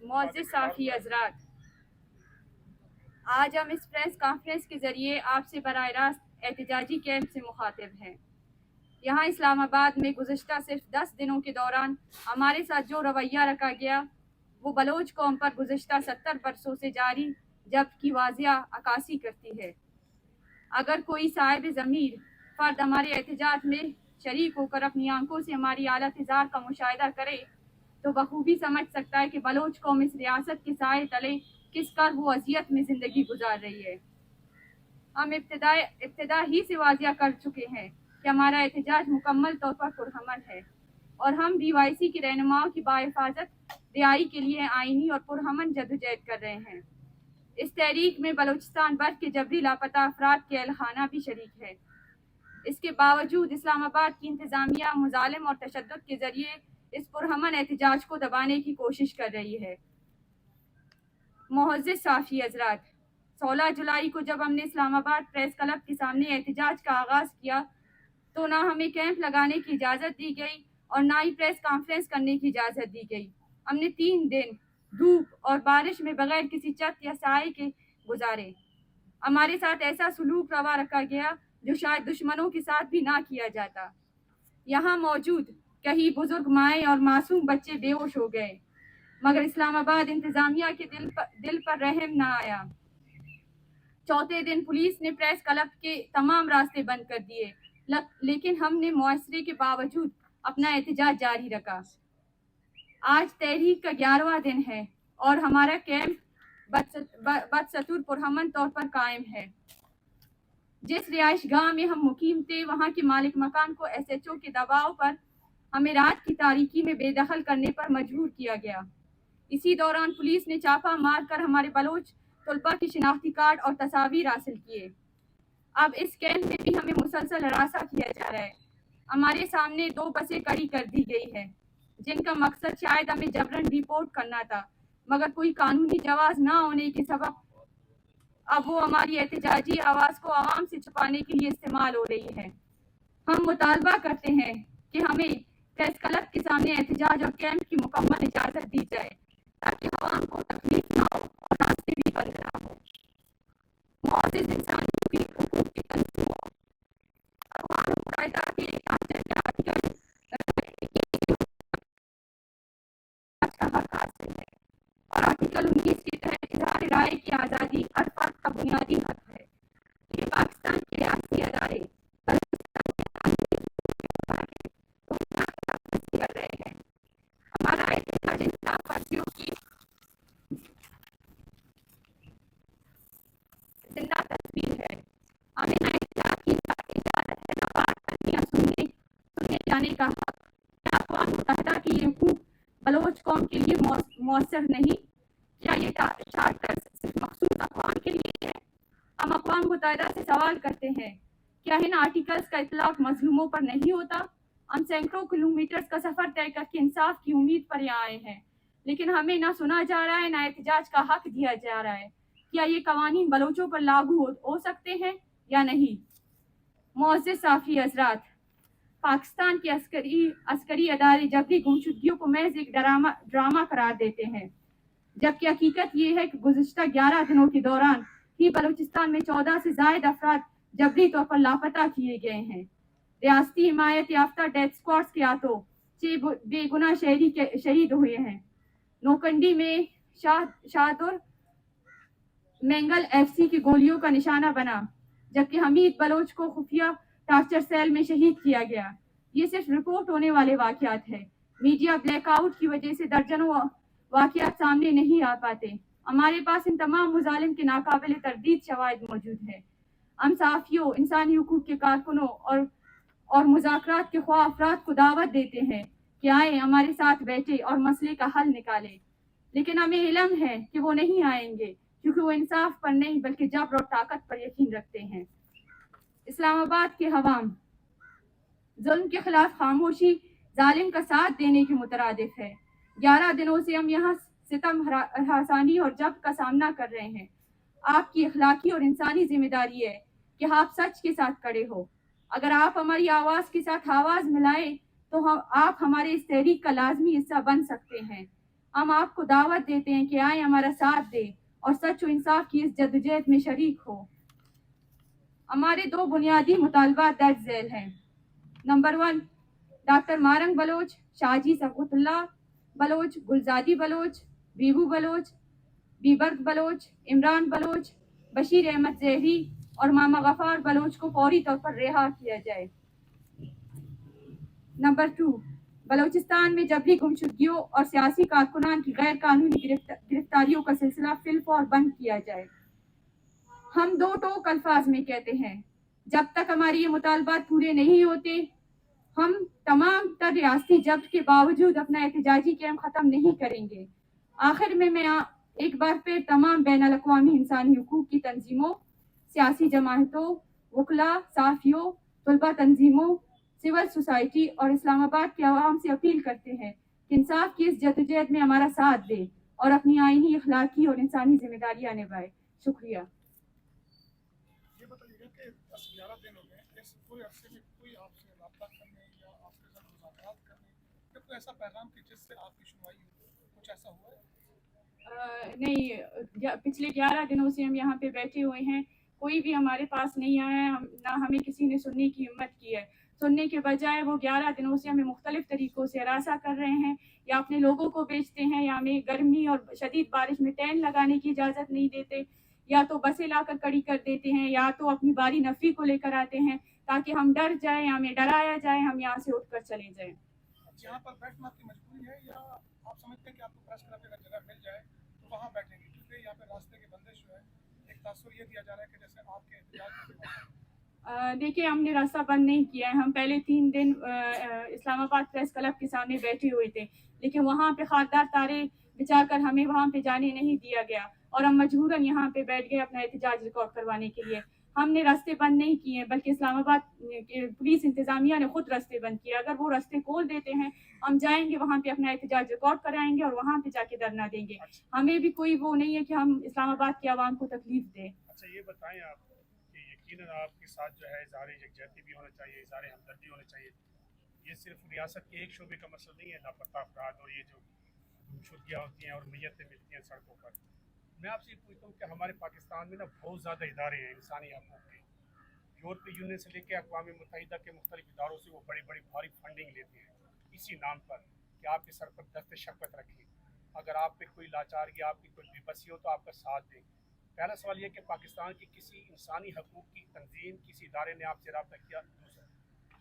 معزز صافی حضرات، آج ہم اس پریس کانفرنس کے ذریعے آپ سے براہ راست احتجاجی کیمپ سے مخاطب ہیں۔ یہاں اسلام آباد میں گزشتہ صرف 10 دنوں کے دوران ہمارے ساتھ جو رویہ رکھا گیا وہ بلوچ قوم پر گزشتہ 70 برسوں سے جاری جبر کی واضح عکاسی کرتی ہے۔ اگر کوئی صاحب ضمیر فرد ہمارے احتجاج میں شریک ہو کر اپنی آنکھوں سے ہماری حالت زار کا مشاہدہ کرے تو بخوبی سمجھ سکتا ہے کہ بلوچ قوم اس ریاست کے سائے تلے کس قدر وہ اذیت میں زندگی گزار رہی ہے۔ ہم ابتدا ہی سے واضح کر چکے ہیں کہ ہمارا احتجاج مکمل طور پر پرامن ہے اور ہم BYC کی رہنماؤں کی باحفاظت رہائی کے لیے آئینی اور پرامن جدوجہد کر رہے ہیں۔ اس تحریک میں بلوچستان بھر کے جبری لاپتہ افراد کے اہل خانہ بھی شریک ہے۔ اس کے باوجود اسلام آباد کی انتظامیہ مظالم اور تشدد کے ذریعے اس پرامن احتجاج کو دبانے کی کوشش کر رہی ہے۔ معزز صافی حضرات، 16 جولائی کو جب ہم نے اسلام آباد پریس کلب کے سامنے احتجاج کا آغاز کیا تو نہ ہمیں کیمپ لگانے کی اجازت دی گئی اور نہ ہی پریس کانفرنس کرنے کی اجازت دی گئی۔ ہم نے 3 دن دھوپ اور بارش میں بغیر کسی چھت یا سائے کے گزارے۔ ہمارے ساتھ ایسا سلوک روا رکھا گیا جو شاید دشمنوں کے ساتھ بھی نہ کیا جاتا۔ یہاں موجود کئی بزرگ مائیں اور معصوم بچے بے ہوش ہو گئے، مگر اسلام آباد انتظامیہ کے دل پر رحم نہ آیا۔ چوتھے دن پولیس نے پریس کلب کے تمام راستے بند کر دیے، لیکن ہم نے محاصرے کے باوجود اپنا احتجاج جاری رکھا۔ آج تحریک کا 11واں دن ہے اور ہمارا کیمپ بدستور پرامن طور پر قائم ہے۔ جس رہائش گاہ میں ہم مقیم تھے وہاں کے مالک مکان کو SHO کے دباؤ پر ہمیں رات کی تاریکی میں بے دخل کرنے پر مجبور کیا گیا۔ اسی دوران پولیس نے چھاپہ مار کر ہمارے بلوچ طلباء کی شناختی کارڈ اور تصاویر حاصل کیے۔ اب اس کیمپ میں بھی ہمیں مسلسل ہراساں کیا جا رہا ہے۔ ہمارے سامنے 2 بسیں کھڑی کر دی گئی ہیں جن کا مقصد شاید ہمیں جبراً ڈیپورٹ کرنا تھا، مگر کوئی قانونی جواز نہ ہونے کے سبب اب وہ ہماری احتجاجی آواز کو عوام سے چھپانے کے لیے استعمال ہو رہی ہے۔ ہم مطالبہ کرتے ہیں کہ ہمیں پریس کلب کے سامنے احتجاج اور کیمپ کی مکمل اجازت دی جائے تاکہ عوام کو تکلیف نہ ہو اور راستے بھی بند نہ ہو۔ معزز انسانی حقوق کی تنظیموں، اقوام متحدہ کے چارٹر کے آرٹیکل کا حق حاصل ہے اور آرٹیکل 19 کے تحت اظہار رائے کی آزادی ہر فرد کا بنیادی حق ہے۔ یہ پاکستان کے ریاستی ادارے بلوچستان کے قانونی حقوق کے مطابق خلاف ورزی کر رہے ہیں۔ ہمارا احتجاج ان خلاف ورزیوں کی زندہ تصویر ہے۔ ہمیں نہ احتجاج کی اجازت ہے، نہ بات کرنے یا سننے جانے کا حق۔ کیا اقوام متحدہ کے یہ حقوق بلوچ قوم کے لیے مؤثر نہیں؟ کیا یہ چارٹر صرف مخصوص اقوام کے لیے ہے؟ ہم اقوام متحدہ سے سوال کرتے ہیں، کیا ان آرٹیکلز کا اطلاق مظلوموں پر نہیں ہوتا؟ ہم سینکڑوں کلومیٹرز کا سفر طے کر کے انصاف کی امید پر یہاں آئے ہیں، لیکن ہمیں نہ سنا جا رہا ہے نہ احتجاج کا حق دیا جا رہا ہے۔ کیا یہ قوانین بلوچوں پر لاگو ہو سکتے ہیں یا نہیں؟ معزز صافی حضرات، پاکستان کے عسکری ادارے جبری گمشدگیوں کو محض ایک ڈرامہ قرار دیتے ہیں، جبکہ حقیقت یہ ہے کہ گزشتہ 11 دنوں کے دوران ہی بلوچستان میں 14 سے زائد افراد جبری طور پر لاپتہ کیے گئے ہیں۔ ریاستی حمایت یافتہ ڈیتھ اسکواڈز کے ہاتھوں 6 بے گناہ شہید ہوئے ہیں۔ نوکنڈی میں شاہدر مینگل FC کی گولیوں کا نشانہ بنا، جبکہ حمید بلوچ کو خفیہ ٹارچر سیل میں شہید کیا گیا۔ یہ صرف رپورٹ ہونے والے واقعات ہیں۔ میڈیا بلیک آؤٹ کی وجہ سے درجنوں واقعات سامنے نہیں آ پاتے۔ ہمارے پاس ان تمام مظالم کے ناقابل تردید شواہد موجود ہیں۔ ہم صحافیوں، انسانی حقوق کے کارکنوں اور مذاکرات کے خواہ افراد کو دعوت دیتے ہیں کہ آئیں ہمارے ساتھ بیٹھے اور مسئلے کا حل نکالیں، لیکن ہمیں علم ہے کہ وہ نہیں آئیں گے کیونکہ وہ انصاف پر نہیں بلکہ جبر اور طاقت پر یقین رکھتے ہیں۔ اسلام آباد کے عوام ظلم کے خلاف خاموشی ظالم کا ساتھ دینے کے مترادف ہے۔ 11 دنوں سے ہم یہاں ستم، ہراسانی اور جبر کا سامنا کر رہے ہیں۔ آپ کی اخلاقی اور انسانی ذمہ داری ہے کہ آپ سچ کے ساتھ کھڑے ہو۔ اگر آپ ہماری آواز کے ساتھ آواز ملائیں تو آپ ہمارے اس تحریک کا لازمی حصہ بن سکتے ہیں. ہم آپ کو دعوت دیتے ہیں کہ آئیں ہمارا ساتھ دیں اور سچ و انصاف کی اس جدوجہد میں شریک ہو. ہمارے 2 بنیادی مطالبات درج ذیل ہیں. Number 1، doctor morning Baloch, Shahji صفوت اللہ بلوچ، گلزادی بلوچ، بیبو بلوچ، بیبرگ بلوچ، عمران بلوچ، بشیر احمد زہری اور ماما غفار بلوچ کو فوری طور پر رہا کیا جائے. نمبر 2، بلوچستان میں جبری گمشدگیوں اور سیاسی کارکنان کی غیر قانونی گرفتاریوں کا سلسلہ فی الفور بند کیا جائے. ہم 2 ٹوک الفاظ میں کہتے ہیں، جب تک ہماری یہ مطالبات پورے نہیں ہوتے ہم تمام تر ریاستی جبر کے باوجود اپنا احتجاجی کیمپ ختم نہیں کریں گے. آخر میں ایک بار پھر تمام بین الاقوامی انسانی حقوق کی تنظیموں، سیاسی جماعتوں، وکلاء، صحافیوں، طلبہ تنظیموں، سول سوسائٹی اور اسلام آباد کے عوام سے اپیل کرتے ہیں کہ انصاف کی اس جدوجہد میں ہمارا ساتھ دیں اور اپنی آئینی، اخلاقی اور انسانی ذمہ داریاں نبھائیں. شکریہ. یہ بتائیے گا کہ 10-11 دن ہو گئے، اس پورے عرصے میں کوئی آپ سے رابطہ کرنے یا آپ کے ساتھ مذاکرات کرنے یا کوئی ایسا پیغام کہ جس سے آپ کی سنوائی ہو، کچھ ایسا ہوا ہے؟ نہیں، پچھلے 11 دنوں سے ہم یہاں پہ بیٹھے ہوئے ہیں، کوئی بھی ہمارے پاس نہیں آیا ہے، نہ ہمیں کسی نے سننے کی ہمت کی ہے. سننے کے بجائے وہ 11 دنوں سے ہمیں مختلف طریقوں سے ہراساں کر رہے ہیں، یا اپنے لوگوں کو بیچتے ہیں، یا ہمیں گرمی اور شدید بارش میں ٹینٹ لگانے کی اجازت نہیں دیتے، یا تو بسیں لا کر کڑی کر دیتے ہیں، یا تو اپنی باری نفی کو لے کر آتے ہیں تاکہ ہم ڈر جائیں، ہمیں ڈرایا جائے، ہم یہاں سے اٹھ کر چلے جائیں. یہاں پر بیٹھنا آپ کی مجبوری ہے یا آپ سمجھتے ہیں کہ آپ کو پریس کلب اگر جگہ مل جائے تو وہاں بیٹھیں گے؟ کیونکہ یہاں پہ راستے کی بندش جو ہے، ایک تاثر یہ دیا جا رہا ہے کہ جیسے آپ کے احتجاج. دیکھیے، ہم نے راستہ بند نہیں کیا ہے. ہم پہلے 3 دن اسلام آباد پریس کلب کے سامنے بیٹھے ہوئے تھے، لیکن وہاں پہ خاردار تارے بچا کر ہمیں وہاں پہ جانے نہیں دیا گیا اور ہم مجبوراً یہاں پہ بیٹھ گئے اپنا احتجاج ریکارڈ کروانے کے لیے. ہم نے راستے بند نہیں کیے، بلکہ اسلام آباد پولیس انتظامیہ نے خود راستے بند کیے. اگر وہ راستے کھول دیتے ہیں ہم جائیں گے وہاں پہ اپنا احتجاج ریکارڈ کرائیں گے اور وہاں پہ جا کے دھرنا دیں گے. ہمیں بھی کوئی وہ نہیں ہے کہ ہم اسلام آباد کی عوام کو تکلیف دیں. اچھا، یہ بتائیں آپ کہ یقیناً آپ کے ساتھ جو ہے اظہار یکجہتی بھی ہونا چاہیے، اظہار ہمدردی ہونا چاہیے. یہ صرف ریاست کے ایک شعبے کا مسئلہ نہیں ہے، لاپتہ افراد اور یہ جو گمشدگیاں ہوتی ہیں اور میتیں ملتی ہیں سڑکوں پر. میں آپ سے یہ پوچھتا ہوں کہ ہمارے پاکستان میں نا بہت زیادہ ادارے ہیں انسانی حقوق کے. یورپی یونین سے لے کے اقوام متحدہ کے مختلف اداروں سے وہ بڑی بڑی بھاری فنڈنگ لیتے ہیں اسی نام پر کہ آپ کے سر پر دست شفقت رکھیں، اگر آپ پہ کوئی لاچارگی، آپ کی کوئی بے بسی ہو تو آپ کا ساتھ دیں. پہلا سوال یہ کہ پاکستان کی کسی انسانی حقوق کی تنظیم، کسی ادارے نے آپ سے رابطہ کیا؟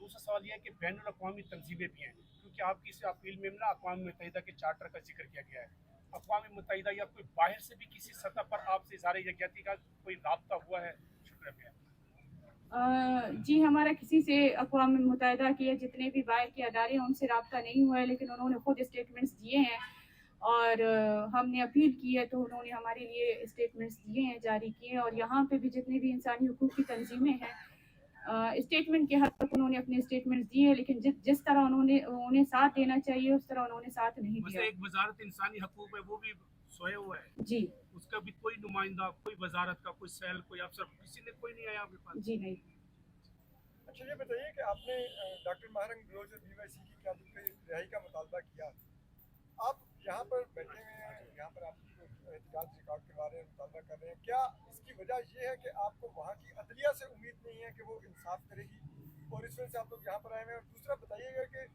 دوسرا سوال یہ ہے کہ بین الاقوامی تنظیمیں بھی ہیں، کیونکہ آپ کی اس اپیل میں نا اقوام متحدہ کے چارٹر کا ذکر کیا گیا ہے. اقوام متحدہ یا کوئی باہر سے بھی کسی سطح پر آپ سے اظہار یکجہتی کا کوئی رابطہ ہوا ہے؟ شکریہ. جی، ہمارا کسی سے اقوام متحدہ کے جتنے بھی باہر کے ادارے ہیں ان سے رابطہ نہیں ہوا ہے، لیکن انہوں نے خود اسٹیٹمنٹس دیے ہیں اور ہم نے اپیل کی ہے تو انہوں نے ہمارے لیے اسٹیٹمنٹس دیے ہیں، جاری کیے ہیں. اور یہاں پہ بھی جتنی بھی انسانی حقوق کی تنظیمیں ہیں اسٹیٹمنٹ کے حد تک انہوں نے اپنے اسٹیٹمنٹس دیے ہیں، لیکن جس طرح انہیں ساتھ دینا چاہیے اس طرح انہوں نے ساتھ نہیں دیا. ایک وزارت انسانی حقوق ہے وہ بھی سویا ہوا ہے جی، اس کا بھی کوئی نمائندہ، کوئی وزارت کا کوئی سیل، کوئی افسر، کسی نے کوئی نہیں آیا آپ کے پاس؟ جی نہیں. اچھا، یہ بتائیے کہ آپ نے ڈاکٹر ماہرنگ بلوچ اور BYC کی قیادت پہ رہائی کا مطالبہ کیا. آپ یہاں پر بیٹھے ہوئے ہیں، یہاں پر آپ احتجاج ریکارڈ کروا رہے ہیں، مطالبہ کر رہے ہیں، کیا اس کی وجہ یہ ہے کہ آپ کو وہاں کی عدلیہ سے امید نہیں ہے کہ وہ انصاف کرے گی اور اس وجہ سے آپ لوگ یہاں پر آئے ہوئے ہیں؟ اور دوسرا بتائیے گا کہ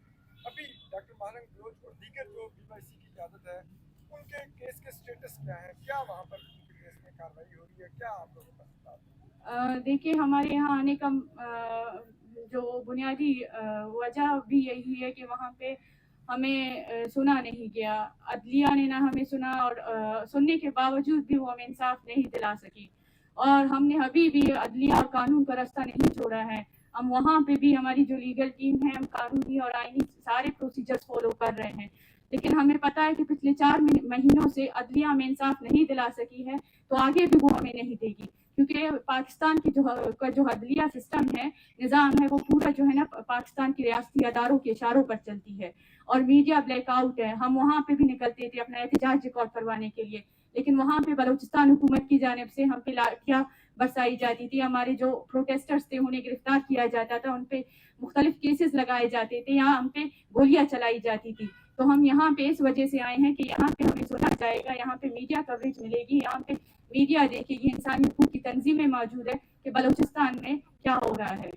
ابھی ڈاکٹر ماہرنگ بلوچ اور دیگر جو BYC کی قیادت ہے ان کے کیس کے سٹیٹس کیا ہیں؟ کیا وہاں پر ان کے کیس میں کارروائی ہو رہی ہے؟ کیا آپ لوگوں کا خطاب ہے؟ دیکھیے، ہمارے یہاں آنے کا جو بنیادی وجہ بھی یہی ہے کہ وہاں پہ ہمیں سنا نہیں گیا، عدلیہ نے نہ ہمیں سنا اور سننے کے باوجود بھی وہ ہمیں انصاف نہیں دلا سکی. اور ہم نے ابھی بھی عدلیہ اور قانون کا راستہ نہیں چھوڑا ہے. ہم وہاں پہ بھی ہماری جو لیگل ٹیم ہے ہم قانونی اور آئینی سارے پروسیجرز فالو کر رہے ہیں، لیکن ہمیں پتہ ہے کہ پچھلے 4 مہینوں سے عدلیہ ہمیں انصاف نہیں دلا سکی ہے، تو آگے بھی وہ ہمیں نہیں دے گی. کیونکہ پاکستان کی جو عدلیہ سسٹم ہے، نظام ہے، وہ پورا جو ہے نا پاکستان کی ریاستی اداروں کے اشاروں پر چلتی ہے اور میڈیا بلیک آؤٹ ہے. ہم وہاں پہ بھی نکلتے تھے اپنا احتجاج ریکارڈ کروانے کے لیے، لیکن وہاں پہ بلوچستان حکومت کی جانب سے ہم پہ کیا برسائی جاتی تھی, ہمارے جو پروٹیسٹرز تھے انہیں گرفتار کیا جاتا تھا, ان پہ مختلف کیسز لگائے جاتے تھے, یہاں ہم پہ گولیاں چلائی جاتی تھی. تو ہم یہاں پہ اس وجہ سے آئے ہیں کہ یہاں پہ ہمیں سنا جائے گا, یہاں پہ میڈیا کوریج ملے گی, یہاں پہ میڈیا دیکھے گی, انسانی حقوق کی تنظیمیں موجود ہے کہ بلوچستان میں کیا ہو رہا ہے.